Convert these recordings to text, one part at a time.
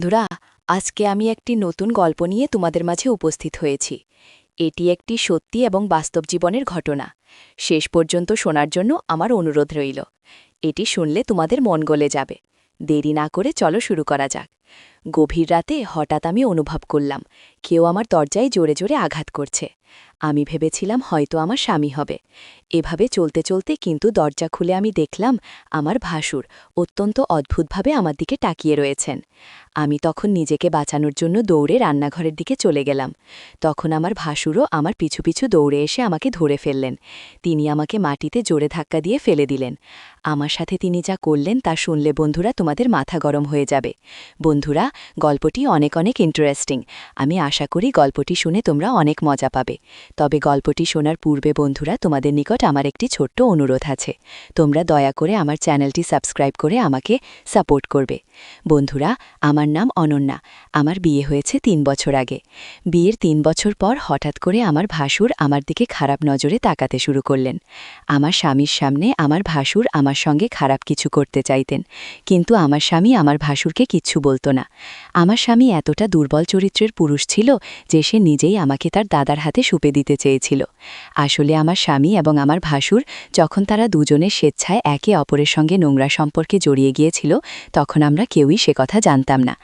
বন্ধুরা, আজকে আমি একটি নতুন গল্প নিয়ে তোমাদের মাঝে উপস্থিত হয়েছি। এটি একটি সত্যি এবং বাস্তব জীবনের ঘটনা। শেষ পর্যন্ত শোনার জন্য আমার অনুরোধ রইল। এটি শুনলে তোমাদের মন গলে যাবে। দেরি না করে চলো শুরু করা যাক। গভীর রাতে হঠাৎ আমি অনুভব করলাম কেউ আমার দরজায় জোরে জোরে আঘাত করছে। আমি ভেবেছিলাম হয়তো আমার স্বামী হবে। এভাবে চলতে চলতে কিন্তু দরজা খুলে আমি দেখলাম আমার ভাসুর অত্যন্ত অদ্ভুতভাবে আমার দিকে তাকিয়ে রয়েছেন। আমি তখন নিজেকে বাঁচানোর জন্য দৌড়ে রান্নাঘরের দিকে চলে গেলাম। তখন আমার ভাসুরও আমার পিছু পিছু দৌড়ে এসে আমাকে ধরে ফেললেন। তিনি আমাকে মাটিতে জোরে ধাক্কা দিয়ে ফেলে দিলেন। আমার সাথে তিনি যা করলেন তা শুনলে বন্ধুরা তোমাদের মাথা গরম হয়ে যাবে। বন্ধুরা, গল্পটি অনেক অনেক ইন্টারেস্টিং। আমি আশা করি গল্পটি শুনে তোমরা অনেক মজা পাবে। তবে গল্পটি শোনার পূর্বে বন্ধুরা তোমাদের নিকট আমার একটি ছোট্ট অনুরোধ আছে। তোমরা দয়া করে আমার চ্যানেলটি সাবস্ক্রাইব করে আমাকে সাপোর্ট করবে। বন্ধুরা, আমার নাম অনন্যা। আমার বিয়ে হয়েছে ৩ বছর আগে। বিয়ের ৩ বছর পর হঠাৎ করে আমার ভাসুর আমার দিকে খারাপ নজরে তাকাতে শুরু করলেন। আমার স্বামীর সামনে আমার ভাসুর আমার সঙ্গে খারাপ কিছু করতে চাইতেন, কিন্তু আমার স্বামী আমার ভাসুরকে কিচ্ছু বলতো না। আমার স্বামী এতটা দুর্বল চরিত্রের পুরুষ ছিল যে সে নিজেই আমাকে তার দাদার হাতে সুপে দিতে চেয়েছিল। আসলে আমার স্বামী এবং আমার ভাসুর যখন তারা দুজনে স্বেচ্ছায় একে অপরের সঙ্গে নোংরা সম্পর্কে জড়িয়ে গিয়েছিল, তখন আমরা কেউই সে কথা জানতাম না।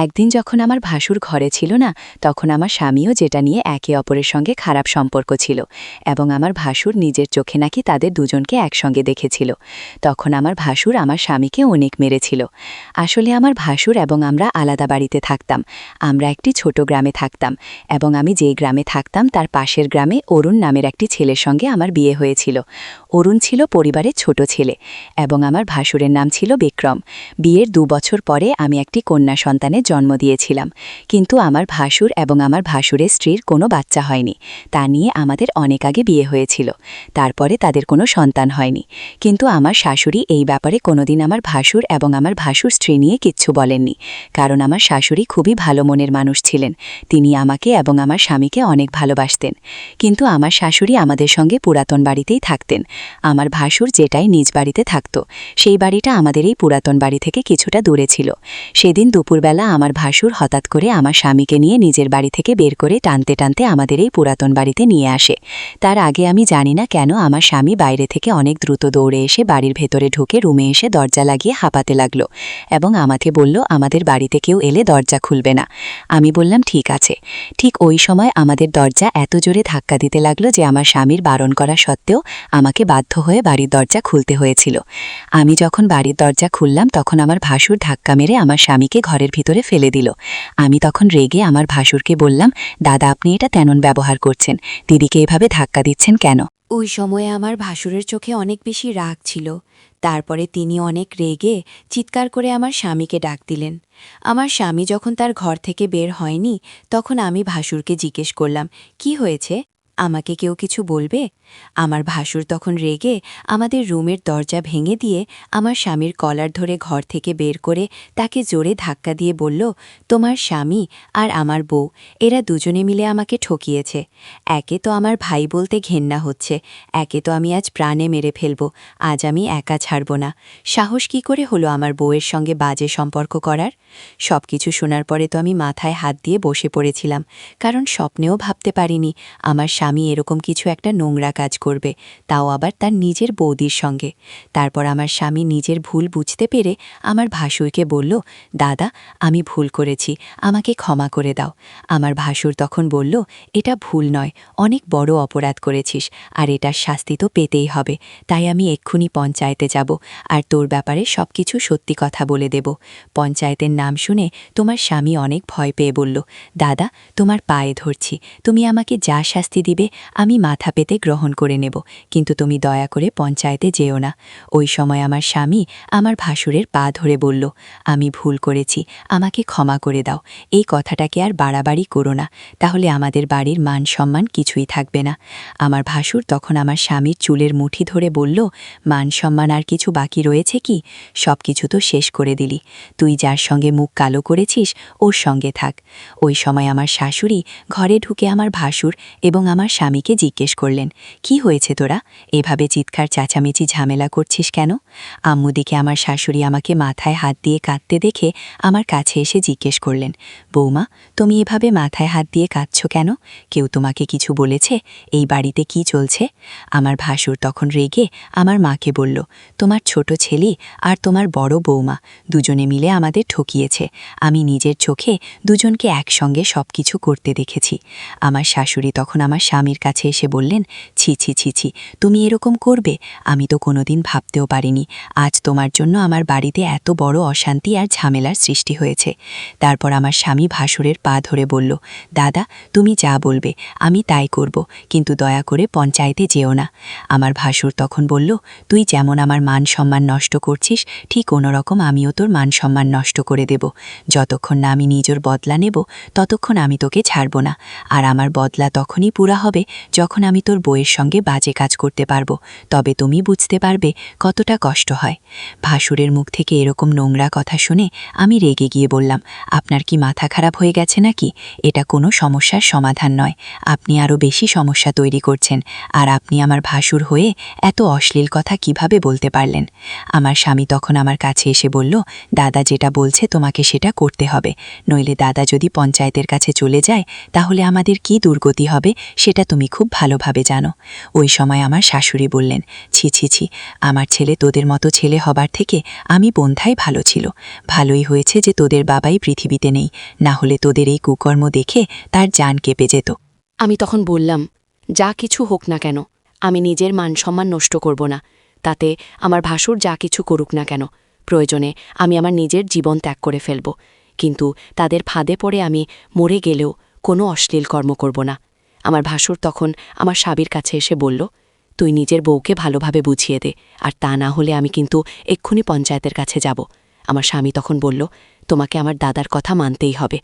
একদিন যখন আমার ভাসুর ঘরে ছিল না, তখন আমার স্বামীও যেটা নিয়ে একে অপরের সঙ্গে খারাপ সম্পর্ক ছিল, এবং আমার ভাসুর নিজের চোখে নাকি তাদের দুজনকে একসঙ্গে দেখেছিল। তখন আমার ভাসুর আমার স্বামীকে অনেক মেরেছিল। আসলে আমার ভাসুর এবং আমরা আলাদা বাড়িতে থাকতাম। আমরা একটি ছোট গ্রামে থাকতাম, এবং আমি যেই গ্রামে থাকতাম তার পাশের গ্রামে অরুণ নামের একটি ছেলের সঙ্গে আমার বিয়ে হয়েছিল। অরুণ ছিল পরিবারের ছোট ছেলে, এবং আমার ভাসুরের নাম ছিল বিক্রম। বিয়ের ২ বছর পরে আমি একটি কন্যা সন্তানের জন্ম দিয়েছিলাম, কিন্তু আমার ভাসুর এবং আমার ভাসুরের স্ত্রীর কোনো বাচ্চা হয়নি। তা নিয়ে আমাদের অনেক আগে বিয়ে হয়েছিল। তারপরে তাদের কোনো সন্তান হয়নি। কিন্তু আমার শাশুড়ি এই ব্যাপারে কোনোদিন আমার ভাসুর এবং আমার ভাসুর স্ত্রী নিয়ে কিচ্ছু বলেননি, কারণ আমার শাশুড়ি খুবই ভালো মনের মানুষ ছিলেন। তিনি আমাকে এবং আমার স্বামীকে অনেক ভালোবাসতেন। কিন্তু আমার শাশুড়ি আমাদের সঙ্গে পুরাতন বাড়িতেই থাকতেন। আমার ভাসুর যেটাই নিজ বাড়িতে থাকত, সেই বাড়িটা আমাদের এই পুরাতন বাড়ি থেকে কিছুটা দূরে ছিল। সেদিন দুপুরবেলা আমার ভাসুর হঠাৎ করে আমার স্বামীকে নিয়ে নিজের বাড়ি থেকে বের করে টানতে টানতে আমাদের এই পুরাতন বাড়িতে নিয়ে আসে। তার আগে আমি জানি না কেন আমার স্বামী বাইরে থেকে অনেক দ্রুত দৌড়ে এসে বাড়ির ভেতরে ঢুকে রুমে এসে দরজা লাগিয়ে হাঁপাতে লাগলো, এবং আমাকে বলল আমাদের বাড়িতে কেউ এলে দরজা খুলবে না। আমি বললাম ঠিক আছে। ঠিক ওই সময় আমাদের দরজা এত জোরে ধাক্কা দিতে লাগলো যে আমার স্বামীর বারণ করা সত্ত্বেও আমাকে বাধ্য হয়ে বাড়ির দরজা খুলতে হয়েছিল। আমি যখন বাড়ির দরজা খুললাম তখন আমার ভাসুর ধাক্কা মেরে আমার স্বামীকে ঘরের ভিতরে ফেলে দিল। আমি তখন রেগে আমার ভাসুরকে বললাম, দাদা, আপনি এটা তেমন ব্যবহার করছেন, দিদিকে এভাবে ধাক্কা দিচ্ছেন কেন? ওই সময়ে আমার ভাসুরের চোখে অনেক বেশি রাগ ছিল। তারপরে তিনি অনেক রেগে চিৎকার করে আমার স্বামীকে ডাক দিলেন। আমার স্বামী যখন তার ঘর থেকে বের হয়নি, তখন আমি ভাসুরকে জিজ্ঞেস করলাম, কি হয়েছে? আমাকে কেউ কিছু বলবে? আমার ভাসুর তখন রেগে আমাদের রুমের দরজা ভেঙে দিয়ে আমার স্বামীর কলার ধরে ঘর থেকে বের করে তাকে জোরে ধাক্কা দিয়ে বলল, তোমার স্বামী আর আমার বউ, এরা দুজনে মিলে আমাকে ঠকিয়েছে। একে তো আমার ভাই বলতে ঘেন্না হচ্ছে, একে তো আমি আজ প্রাণে মেরে ফেলব। আজ আমি একা ছাড়ব না। সাহস কি করে হলো আমার বউয়ের সঙ্গে বাজে সম্পর্ক করার? সবকিছু শোনার পরে তো আমি মাথায় হাত দিয়ে বসে পড়েছিলাম, কারণ স্বপ্নেও ভাবতে পারিনি আমার স্বামী এরকম কিছু একটা নোংরা কাজ করবে, তাও আবার তার নিজের বৌদির সঙ্গে। তারপর আমার স্বামী নিজের ভুল বুঝতে পেরে আমার ভাসুরকে বলল, দাদা, আমি ভুল করেছি, আমাকে ক্ষমা করে দাও। আমার ভাসুর তখন বলল, এটা ভুল নয়, অনেক বড় অপরাধ করেছিস, আর এটার শাস্তি তো পেতেই হবে। তাই আমি এক্ষুনি পঞ্চায়েতে যাব, আর তোর ব্যাপারে সবকিছু সত্যি কথা বলে দেব। পঞ্চায়েতের নাম শুনে তোমার স্বামী অনেক ভয় পেয়ে বলল, দাদা, তোমার পায়ে ধরছি, তুমি আমাকে যা শাস্তি দিবে আমি মাথা পেতে গ্রহণ করে নেব, কিন্তু তুমি দয়া করে পঞ্চায়েতে যেও না। ওই সময় আমার স্বামী আমার ভাসুরের পা ধরে বলল, আমি ভুল করেছি, আমাকে ক্ষমা করে দাও। এই কথাটাকে আর বাড়াবাড়ি করো না, তাহলে আমাদের বাড়ির মান সম্মান কিছুই থাকবে না। আমার ভাসুর তখন আমার স্বামীর চুলের মুঠি ধরে বলল, মান সম্মান আর কিছু বাকি রয়েছে কি? সব কিছু তো শেষ করে দিলি। তুই যার সঙ্গে মুখ কালো করেছিস ওর সঙ্গে থাক। ওই সময় আমার শাশুড়ি ঘরে ঢুকে আমার ভাসুর এবং আমার আমার স্বামীকে জিজ্ঞেস করলেন, কি হয়েছে তোরা, এভাবে চিৎকার চেঁচামেচি ঝামেলা করছিস কেন? আম্মু দিকে আমার শাশুড়ি আমাকে মাথায় হাত দিয়ে কাঁদতে দেখে আমার কাছে এসে জিজ্ঞেস করলেন, বৌমা, তুমি এভাবে মাথায় হাত দিয়ে কাঁদছ কেন? কেউ তোমাকে কিছু বলেছে? এই বাড়িতে কি চলছে? আমার ভাসুর তখন রেগে আমার মাকে বলল, তোমার ছোট ছেলে আর তোমার বড় বৌমা দুজনে মিলে আমাদের ঠকিয়েছে। আমি নিজের চোখে দুজনকে একসঙ্গে সবকিছু করতে দেখেছি। আমার শাশুড়ি তখন আমার স্বামীর কাছে এসে বললেন, ছি ছি ছি ছি, তুমি এরকম করবে? আমি তো কোনোদিন ভাবতেও পারিনি আজ তোমার জন্য আমার বাড়িতে এত বড় অশান্তি আর ঝামেলার সৃষ্টি হয়েছে। তারপর আমার স্বামী ভাসুরের পা ধরে বলল, দাদা, তুমি যা বলবে আমি তাই করব, কিন্তু দয়া করে পঞ্চায়েতে যেও না। আমার ভাসুর তখন বলল, তুই যেমন আমার মান সম্মান নষ্ট করছিস, ঠিক অন্যরকম আমিও তোর মান সম্মান নষ্ট করে দেব। যতক্ষণ না আমি নিজের বদলা নেব ততক্ষণ আমি তোকে ছাড়ব না। আর আমার বদলা তখনই পুরা হবে যখন আমি তোর বউয়ের সঙ্গে বাজে কাজ করতে পারবো, তবে তুমি বুঝতে পারবে কতটা কষ্ট হয়। ভাসুরের মুখ থেকে এরকম নোংরা কথা শুনে আমি রেগে গিয়ে বললাম, আপনার কি মাথা খারাপ হয়ে গেছে নাকি? এটা কোনো সমস্যার সমাধান নয়, আপনি আরও বেশি সমস্যা তৈরি করছেন। আর আপনি আমার ভাসুর হয়ে এত অশ্লীল কথা কিভাবে বলতে পারলেন? আমার স্বামী তখন আমার কাছে এসে বলল, দাদা যেটা বলছে তোমাকে সেটা করতে হবে, নইলে দাদা যদি পঞ্চায়েতের কাছে চলে যায় তাহলে আমাদের কি দুর্গতি হবে সেটা তুমি খুব ভালোভাবে জানো। ওই সময় আমার শাশুড়ি বললেন, ছি ছি ছি, আমার ছেলে তোদের মতো ছেলে হবার থেকে আমি বোনথাই ভালো ছিল। ভালোই হয়েছে যে তোদের বাবাই পৃথিবীতে নেই, না হলে তোদের এই কুকর্ম দেখে তার জান কেঁপে যেত। আমি তখন বললাম, যা কিছু হোক না কেন আমি নিজের মান সম্মান নষ্ট করব না, তাতে আমার ভাসুর যা কিছু করুক না কেন, প্রয়োজনে আমি আমার নিজের জীবন ত্যাগ করে ফেলব, কিন্তু তাদের ফাঁদে পড়ে আমি মরে গেলেও কোনো অশ্লীল কর্ম করব না। আমার ভাসুর তখন আমার স্বামীর কাছে এসে বলল, তুই নিজের বউকে ভালোভাবে বুঝিয়ে দে, আর তা না হলে আমি কিন্তু এক্ষুনি পঞ্চায়েতের কাছে যাব। আমার স্বামী তখন বলল, তোমাকে আমার দাদার কথা মানতেই হবে।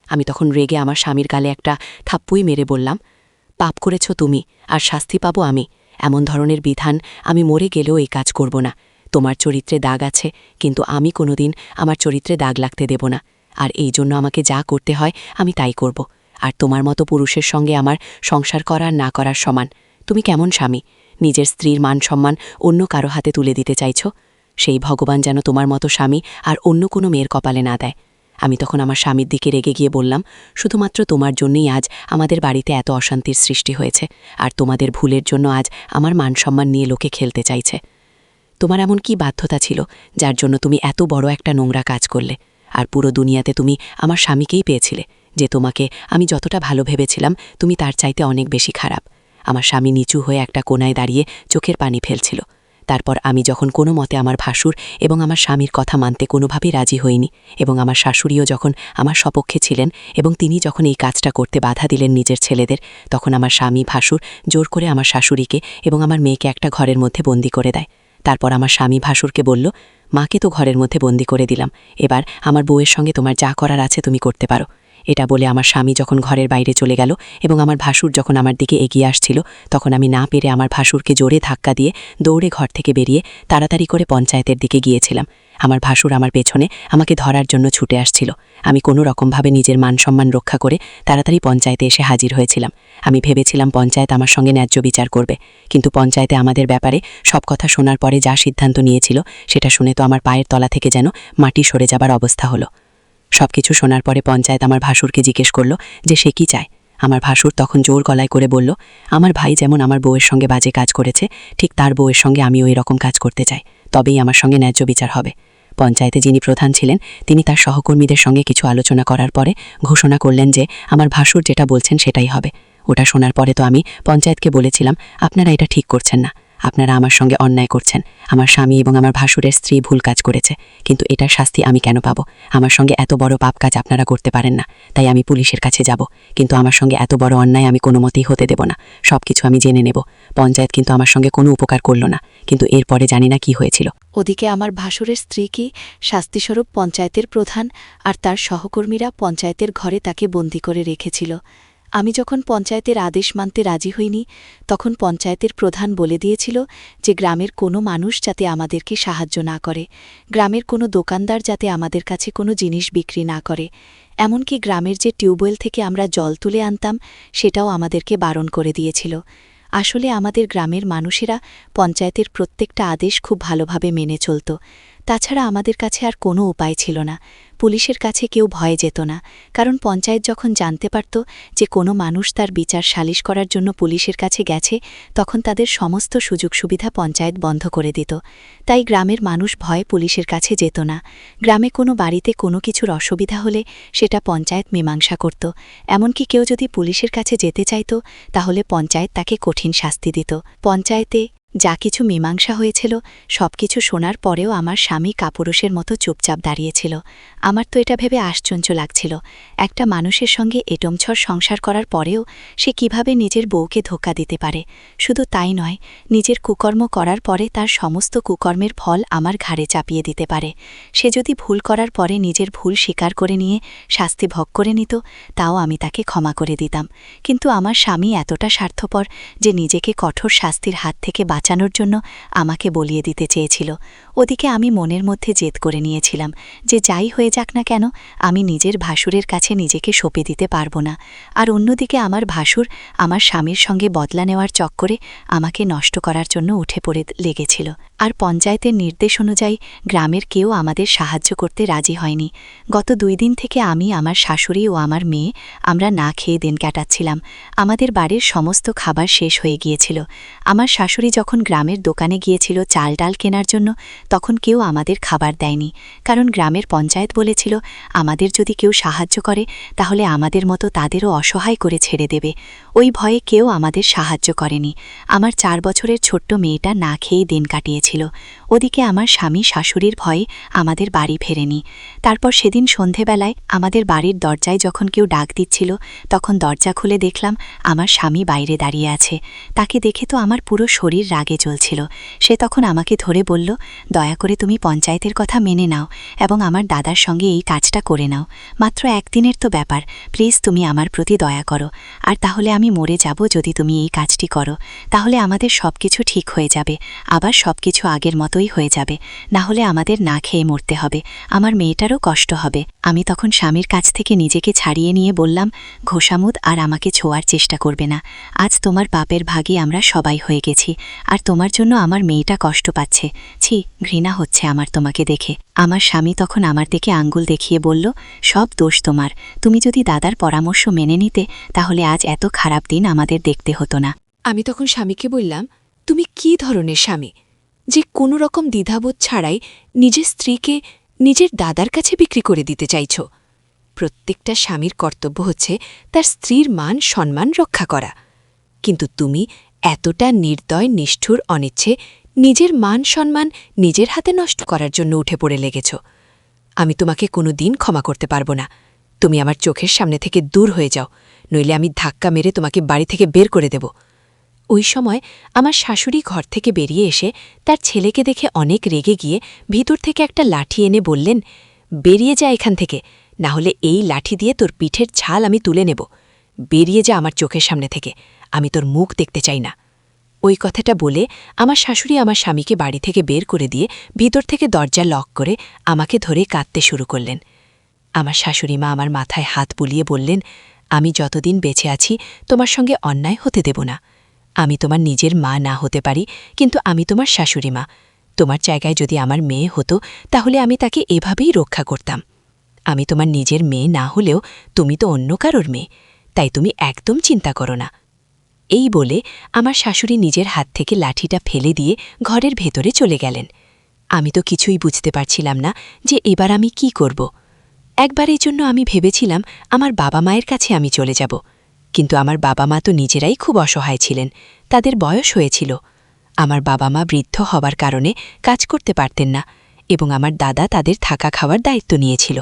আমি তখন রেগে আমার স্বামীর গালে একটা থাপ্পুই মেরে বললাম, পাপ করেছ তুমি, আর শাস্তি পাবো আমি। এমন ধরনের বিধান আমি মরে গেলেও এই কাজ করব না। তোমার চরিত্রে দাগ আছে, কিন্তু আমি কোনোদিন আমার চরিত্রে দাগ লাগতে দেব না। আর এই জন্য আমাকে যা করতে হয় আমি তাই করব। আর তোমার মতো পুরুষের সঙ্গে আমার সংসার করার না করার সমান। তুমি কেমন স্বামী, নিজের স্ত্রীর মান সম্মান অন্য কারো হাতে তুলে দিতে চাইছ? সেই ভগবান যেন তোমার মতো স্বামী আর অন্য কোনো মেয়ের কপালে না দেয়। আমি তখন আমার স্বামীর দিকে রেগে গিয়ে বললাম, শুধুমাত্র তোমার জন্যই আজ আমাদের বাড়িতে এত অশান্তির সৃষ্টি হয়েছে, আর তোমাদের ভুলের জন্য আজ আমার মান সম্মান নিয়ে লোকে খেলতে চাইছে। তোমার এমন কি বাধ্যতা ছিল যার জন্য তুমি এত বড় একটা নোংরা কাজ করলে? আর পুরো দুনিয়াতে তুমি আমার স্বামীকেই পেয়েছিলে, যে তোমাকে আমি যতটা ভালো ভেবেছিলাম তুমি তার চাইতে অনেক বেশি খারাপ। আমার স্বামী নিচু হয়ে একটা কোনায় দাঁড়িয়ে চোখের পানি ফেলছিল। তারপর আমি যখন কোনো মতে আমার ভাসুর এবং আমার স্বামীর কথা মানতে কোনোভাবেই রাজি হইনি, এবং আমার শাশুড়িও যখন আমার সপক্ষে ছিলেন এবং তিনি যখন এই কাজটা করতে বাধা দিলেন নিজের ছেলেদের, তখন আমার স্বামী ভাসুর জোর করে আমার শাশুড়িকে এবং আমার মেয়েকে একটা ঘরের মধ্যে বন্দি করে দেয়। তারপর আমার স্বামী ভাসুরকে বলল, মাকে তো ঘরের মধ্যে বন্দি করে দিলাম, এবার আমার বউয়ের সঙ্গে তোমার যা করার আছে তুমি করতে পারো। এটা বলে আমার স্বামী যখন ঘরের বাইরে চলে গেল এবং আমার ভাসুর যখন আমার দিকে এগিয়ে আসছিল, তখন আমি না পেরে আমার ভাসুরকে জোরে ধাক্কা দিয়ে দৌড়ে ঘর থেকে বেরিয়ে তাড়াতাড়ি করে পঞ্চায়েতের দিকে গিয়েছিলাম। আমার ভাসুর আমার পেছনে আমাকে ধরার জন্য ছুটে আসছিল। আমি কোনো রকমভাবে নিজের মান সম্মান রক্ষা করে তাড়াতাড়ি পঞ্চায়েতে এসে হাজির হয়েছিলাম। আমি ভেবেছিলাম পঞ্চায়েত আমার সঙ্গে ন্যায্য বিচার করবে, কিন্তু পঞ্চায়েতে আমাদের ব্যাপারে সব কথা শোনার পরে যা সিদ্ধান্ত নিয়েছিল সেটা শুনে তো আমার পায়ের তলা থেকে যেন মাটি সরে যাবার অবস্থা হলো। সবকিছু শোনার পরে পঞ্চায়েত আমার ভাসুরকে জিজ্ঞেস করল যে সে কি চায়। আমার ভাসুর তখন জোর গলায় করে বলল, আমার ভাই যেমন আমার বউয়ের সঙ্গে বাজে কাজ করেছে, ঠিক তার বউয়ের সঙ্গে আমিও এরকম কাজ করতে চাই, তবেই আমার সঙ্গে ন্যায্য বিচার হবে। পঞ্চায়েতে যিনি প্রধান ছিলেন তিনি তার সহকর্মীদের সঙ্গে কিছু আলোচনা করার পরে ঘোষণা করলেন যে আমার ভাসুর যেটা বলছেন সেটাই হবে। ওটা শোনার পরে তো আমি পঞ্চায়েতকে বলেছিলাম, আপনারা এটা ঠিক করছেন না, আপনারা আমার সঙ্গে অন্যায় করছেন। আমার স্বামী এবং আমার ভাসুরের স্ত্রী ভুল কাজ করেছে, কিন্তু এটার শাস্তি আমি কেন পাবো? আমার সঙ্গে এত বড় পাপ কাজ আপনারা করতে পারেন না, তাই আমি পুলিশের কাছে যাব, কিন্তু আমার সঙ্গে এত বড় অন্যায় আমি কোনো মতেই হতে দেব না। সবকিছু আমি জেনে নেব। পঞ্চায়েত কিন্তু আমার সঙ্গে কোনো উপকার করল না, কিন্তু এরপরে জানি না কি হয়েছিল। ওদিকে আমার ভাসুরের স্ত্রী কি শাস্তিস্বরূপ পঞ্চায়েতের প্রধান আর তার সহকর্মীরা পঞ্চায়েতের ঘরে তাকে বন্দি করে রেখেছিল। আমি যখন পঞ্চায়েতের আদেশ মানতে রাজি হইনি তখন পঞ্চায়েতের প্রধান বলে দিয়েছিল যে গ্রামের কোনো মানুষ যাতে আমাদেরকে সাহায্য না করে, গ্রামের কোনো দোকানদার যাতে আমাদের কাছে কোনো জিনিস বিক্রি না করে, এমনকি গ্রামের যে টিউবওয়েল থেকে আমরা জল তুলে আনতাম সেটাও আমাদেরকে বারণ করে দিয়েছিল। আসলে আমাদের গ্রামের মানুষেরা পঞ্চায়েতের প্রত্যেকটা আদেশ খুব ভালোভাবে মেনে চলত। তাছাড়া আমাদের কাছে আর কোনো উপায় ছিল না। পুলিশের কাছে কেউ ভয়ে যেত না, কারণ পঞ্চায়েত যখন জানতে পারত যে কোনো মানুষ তার বিচার সালিশ করার জন্য পুলিশের কাছে গেছে, তখন তাদের সমস্ত সুযোগ সুবিধা পঞ্চায়েত বন্ধ করে দিত। তাই গ্রামের মানুষ ভয়ে পুলিশের কাছে যেত না। গ্রামে কোনো বাড়িতে কোনো কিছুর অসুবিধা হলে সেটা পঞ্চায়েত মীমাংসা করত। এমনকি কেউ যদি পুলিশের কাছে যেতে চাইত তাহলে পঞ্চায়েত তাকে কঠিন শাস্তি দিত। পঞ্চায়েতে যা কিছু মীমাংসা হয়েছিল সবকিছু শোনার পরেও আমার স্বামী কাপুরুষের মতো চুপচাপ দাঁড়িয়েছিল। আমার তো এটা ভেবে আশ্চর্য লাগছিল, একটা মানুষের সঙ্গে এটমছর সংসার করার পরেও সে কিভাবে নিজের বউকে ধোঁকা দিতে পারে। শুধু তাই নয়, নিজের কুকর্ম করার পরে তার সমস্ত কুকর্মের ফল আমার ঘাড়ে চাপিয়ে দিতে পারে। সে যদি ভুল করার পরে নিজের ভুল স্বীকার করে নিয়ে শাস্তি ভোগ করে নিত, তাও আমি তাকে ক্ষমা করে দিতাম। কিন্তু আমার স্বামী এতটা স্বার্থপর যে নিজেকে কঠোর শাস্তির হাত থেকে বাঁচানোর জন্য আমাকে বলিয়ে দিতে চেয়েছিল। ওদিকে আমি মনের মধ্যে জেদ করে নিয়েছিলাম যে যাই হয়ে যাক না কেন আমি নিজের ভাসুরের কাছে নিজেকে সঁপে দিতে পারব না। আর অন্যদিকে আমার ভাসুর আমার স্বামীর সঙ্গে বদলা নেওয়ার চক্করে আমাকে নষ্ট করার জন্য উঠে পড়ে লেগেছিল। আর পঞ্চায়েতের নির্দেশ অনুযায়ী গ্রামের কেউ আমাদের সাহায্য করতে রাজি হয়নি। গত 2 দিন থেকে আমি, আমার শাশুড়ি ও আমার মেয়ে আমরা না খেয়ে দিন কাটাচ্ছিলাম। আমাদের বাড়ির সমস্ত খাবার শেষ হয়ে গিয়েছিল। আমার শাশুড়ি যখন গ্রামের দোকানে গিয়েছিল চাল ডাল কেনার জন্য, তখন কেউ আমাদের খাবার দেয়নি, কারণ গ্রামের পঞ্চায়েত বলেছিল আমাদের যদি কেউ সাহায্য করে তাহলে আমাদের মতো তাদেরও অসহায় করে ছেড়ে দেবে। ওই ভয়ে কেউ আমাদের সাহায্য করেনি। আমার 4 বছরের ছোট্ট মেয়েটা না খেয়েই দিন কাটিয়েছিল। ওদিকে আমার স্বামী শাশুড়ির ভয়ে আমাদের বাড়ি ফেরেনি। তারপর সেদিন সন্ধেবেলায় আমাদের বাড়ির দরজায় যখন কেউ ডাক দিচ্ছিল, তখন দরজা খুলে দেখলাম আমার স্বামী বাইরে দাঁড়িয়ে আছে। তাকে দেখে তো আমার পুরো শরীর রাগে জ্বলছিল। সে তখন আমাকে ধরে বলল, দয়া করে তুমি পঞ্চায়েতের কথা মেনে নাও এবং আমার দাদার সঙ্গে এই কাজটা করে নাও। মাত্র 1 দিনের তো ব্যাপার, প্লিজ তুমি আমার প্রতি দয়া করো। আর তাহলে আমি মরে যাব যদি তুমি এই কাজটি করো। তাহলে আমাদের সবকিছু ঠিক হয়ে যাবে, আবার সবকিছু আগের মতোই হয়ে যাবে। না হলে আমাদের না খেয়ে মরতে হবে, আমার মেয়েটারও কষ্ট হবে। আমি তখন স্বামীর কাছ থেকে নিজেকে ছাড়িয়ে নিয়ে বললাম, ঘোষামুদ আর আমাকে ছোঁয়ার চেষ্টা করবে না। আজ তোমার পাপের ভাগী আমরা সবাই হয়ে গেছি, আর তোমার জন্য আমার মেয়েটা কষ্ট পাচ্ছে। ছি, ঘৃণা হচ্ছে আমার তোমাকে দেখে। আমার স্বামী তখন আমার দিকে আঙ্গুল দেখিয়ে বলল, সব দোষ তোমার। তুমি যদি দাদার পরামর্শ মেনে নিতে তাহলে আজ এত খারাপ দিন আমাদের দেখতে হতো না। আমি তখন স্বামীকে বললাম, তুমি কি ধরনের স্বামী যে কোনো রকম দ্বিধাবোধ ছাড়াই নিজের স্ত্রীকে নিজের দাদার কাছে বিক্রি করে দিতে চাইছ? প্রত্যেকটা স্বামীর কর্তব্য হচ্ছে তার স্ত্রীর মান সম্মান রক্ষা করা, কিন্তু তুমি এতটা নির্দয় নিষ্ঠুর অনিচ্ছে নিজের মান সম্মান নিজের হাতে নষ্ট করার জন্য উঠে পড়ে লেগেছ। আমি তোমাকে কোনো দিন ক্ষমা করতে পারব না। তুমি আমার চোখের সামনে থেকে দূর হয়ে যাও, নইলে আমি ধাক্কা মেরে তোমাকে বাড়ি থেকে বের করে দেব। ওই সময় আমার শাশুড়ি ঘর থেকে বেরিয়ে এসে তার ছেলেকে দেখে অনেক রেগে গিয়ে ভিতর থেকে একটা লাঠি এনে বললেন, বেরিয়ে যা এখান থেকে, না হলে এই লাঠি দিয়ে তোর পিঠের ছাল আমি তুলে নেব। বেরিয়ে যা আমার চোখের সামনে থেকে, আমি তোর মুখ দেখতে চাই না। ওই কথাটা বলে আমার শাশুড়ি আমার স্বামীকে বাড়ি থেকে বের করে দিয়ে ভিতর থেকে দরজা লক করে আমাকে ধরে কাঁদতে শুরু করলেন। আমার শাশুড়ি মা আমার মাথায় হাত বুলিয়ে বললেন, আমি যতদিন বেঁচে আছি তোমার সঙ্গে অন্যায় হতে দেব না। আমি তোমার নিজের মা না হতে পারি, কিন্তু আমি তোমার শাশুড়ি মা। তোমার জায়গায় যদি আমার মেয়ে হতো তাহলে আমি তাকে এভাবেই রক্ষা করতাম। আমি তোমার নিজের মেয়ে না হলেও তুমি তো অন্য কারোর মেয়ে, তাই তুমি একদম চিন্তা করো না। এই বলে আমার শাশুড়ি নিজের হাত থেকে লাঠিটা ফেলে দিয়ে ঘরের ভেতরে চলে গেলেন। আমি তো কিছুই বুঝতে পারছিলাম না যে এবার আমি কি করব। একবারের জন্য আমি ভেবেছিলাম আমার বাবা মায়ের কাছে আমি চলে যাব, কিন্তু আমার বাবা মা তো নিজেরাই খুব অসহায় ছিলেন, তাদের বয়স হয়েছিল। আমার বাবা মা বৃদ্ধ হবার কারণে কাজ করতে পারতেন না, এবং আমার দাদা তাদের থাকা খাওয়ার দায়িত্ব নিয়েছিল।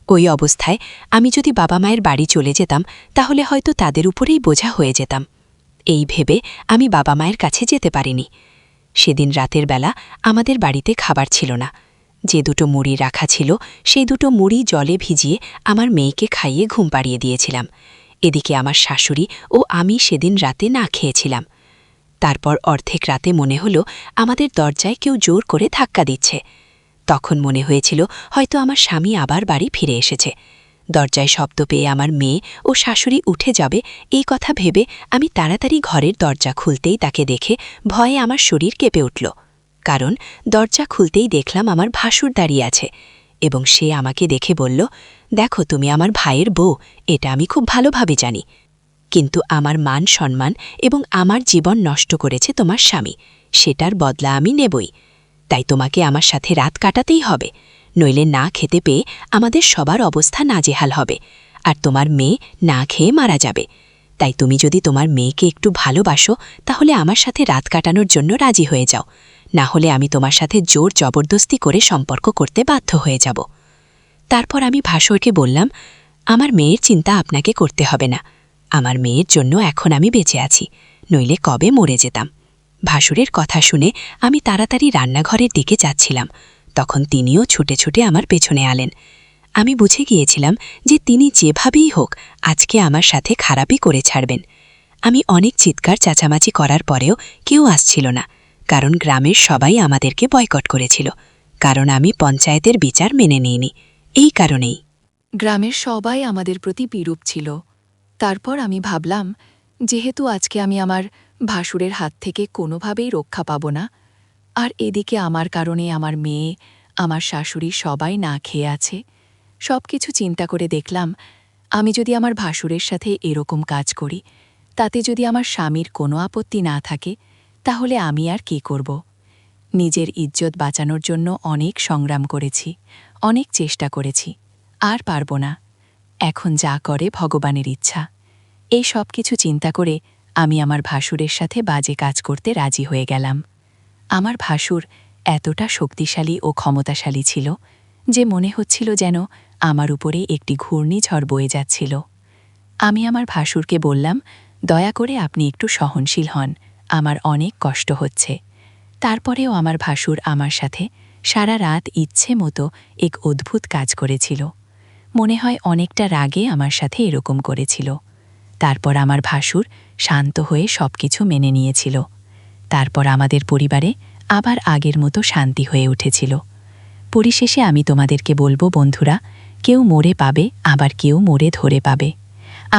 ওই অবস্থায় আমি যদি বাবা মায়ের বাড়ি চলে যেতাম তাহলে হয়তো তাদের উপরেই বোঝা হয়ে যেতাম। এই ভেবে আমি বাবা মায়ের কাছে যেতে পারিনি। সেদিন রাতের বেলা আমাদের বাড়িতে খাবার ছিল না। যে 2টো মুড়ি রাখা ছিল সেই 2টো মুড়ি জলে ভিজিয়ে আমার মেয়েকে খাইয়ে ঘুম পাড়িয়ে দিয়েছিলাম। এদিকে আমার শাশুড়ি ও আমি সেদিন রাতে না খেয়েছিলাম। তারপর অর্ধেক রাতে মনে হলো আমাদের দরজায় কেউ জোর করে ধাক্কা দিচ্ছে। তখন মনে হয়েছিল হয়তো আমার স্বামী আবার বাড়ি ফিরে এসেছে। দরজায় শব্দ পেয়ে আমার মেয়ে ও শাশুড়ি উঠে যাবে এই কথা ভেবে আমি তাড়াতাড়ি ঘরের দরজা খুলতেই তাকে দেখে ভয়ে আমার শরীর কেঁপে উঠল। কারণ দরজা খুলতেই দেখলাম আমার ভাসুর দাঁড়িয়ে আছে এবং সে আমাকে দেখে বলল, দেখো তুমি আমার ভাইয়ের বউ, এটা আমি খুব ভালোভাবে জানি, কিন্তু আমার মান সম্মান এবং আমার জীবন নষ্ট করেছে তোমার স্বামী, সেটার বদলা আমি নেবই। তাই তোমাকে আমার সাথে রাত কাটাতেই হবে, নইলে না খেতে পেয়ে আমাদের সবার অবস্থা নাজেহাল হবে, আর তোমার মেয়ে না খেয়ে মারা যাবে। তাই তুমি যদি তোমার মেয়েকে একটু ভালোবাসো তাহলে আমার সাথে রাত কাটানোর জন্য রাজি হয়ে যাও, না হলে আমি তোমার সাথে জোর জবরদস্তি করে সম্পর্ক করতে বাধ্য হয়ে যাব। তারপর আমি ভাসুরকে বললাম, আমার মেয়ের চিন্তা আপনাকে করতে হবে না, আমার মেয়ের জন্য এখন আমি বেঁচে আছি, নইলে কবে মরে যেতাম। ভাসুরের কথা শুনে আমি তাড়াতাড়ি রান্নাঘরের দিকে যাচ্ছিলাম, তখন তিনিও ছুটে ছুটে আমার পেছনে আলেন। আমি বুঝে গিয়েছিলাম যে তিনি যেভাবেই হোক আজকে আমার সাথে খারাপই করে ছাড়বেন। আমি অনেক চিৎকার চেঁচামেচি করার পরেও কেউ আসছিল না, কারণ গ্রামের সবাই আমাদেরকে বয়কট করেছিল, কারণ আমি পঞ্চায়েতের বিচার মেনে নিইনি। এই কারণেই গ্রামের সবাই আমাদের প্রতি বিরূপ ছিল। তারপর আমি ভাবলাম, যেহেতু আজকে আমি আমার ভাসুরের হাত থেকে কোনোভাবেই রক্ষা পাব না, আর এদিকে আমার কারণে আমার মেয়ে, আমার শাশুড়ি সবাই না খেয়ে আছে, সব কিছু চিন্তা করে দেখলাম আমি যদি আমার ভাসুরের সাথে এরকম কাজ করি, তাতে যদি আমার স্বামীর কোনো আপত্তি না থাকে, তাহলে আমি আর কি করব। নিজের ইজ্জত বাঁচানোর জন্য অনেক সংগ্রাম করেছি, অনেক চেষ্টা করেছি, আর পারব না। এখন যা করে ভগবানের ইচ্ছা। এই সব কিছু চিন্তা করে আমি আমার ভাসুরের সাথে বাজে কাজ করতে রাজি হয়ে গেলাম। আমার ভাসুর এতটা শক্তিশালী ও ক্ষমতাশালী ছিল যে মনে হচ্ছিল যেন আমার উপরে একটি ঘূর্ণিঝড় বয়ে যাচ্ছিল। আমি আমার ভাসুরকে বললাম, দয়া করে আপনি একটু সহনশীল হন, আমার অনেক কষ্ট হচ্ছে। তারপরেও আমার ভাসুর আমার সাথে সারা রাত ইচ্ছে মতো এক অদ্ভুত কাজ করেছিল। মনে হয় অনেকটা রাগে আমার সাথে এরকম করেছিল। তারপর আমার ভাসুর শান্ত হয়ে সবকিছু মেনে নিয়েছিল। তারপর আমাদের পরিবারে আবার আগের মতো শান্তি হয়ে উঠেছিল। পরিশেষে আমি তোমাদেরকে বলবো বন্ধুরা, কেউ মরে পাবে, আবার কেউ মরে ধরে পাবে।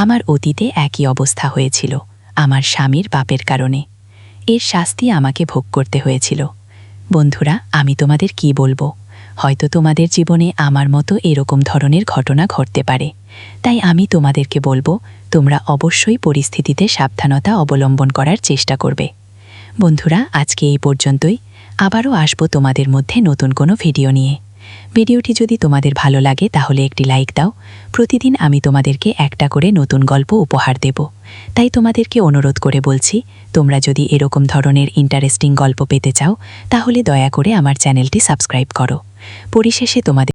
আমার অতীতে একই অবস্থা হয়েছিল আমার স্বামীর পাপের কারণে। এর শাস্তি আমাকে ভোগ করতে হয়েছিল। বন্ধুরা, আমি তোমাদের কি বলবো, হয়তো তোমাদের জীবনে আমার মতো এরকম ধরনের ঘটনা ঘটতে পারে। তাই আমি তোমাদেরকে বলবো, তোমরা অবশ্যই পরিস্থিতিতে সাবধানতা অবলম্বন করার চেষ্টা করবে। বন্ধুরা, আজকে এই পর্যন্তই। আবারও আসবো তোমাদের মধ্যে নতুন কোনো ভিডিও নিয়ে। ভিডিওটি যদি তোমাদের ভালো লাগে তাহলে একটি লাইক দাও। প্রতিদিন আমি তোমাদেরকে একটা করে নতুন গল্প উপহার দেব। তাই তোমাদেরকে অনুরোধ করে বলছি, তোমরা যদি এরকম ধরনের ইন্টারেস্টিং গল্প পেতে চাও তাহলে দয়া করে আমার চ্যানেলটি সাবস্ক্রাইব করো। পরিশেষে তোমাদের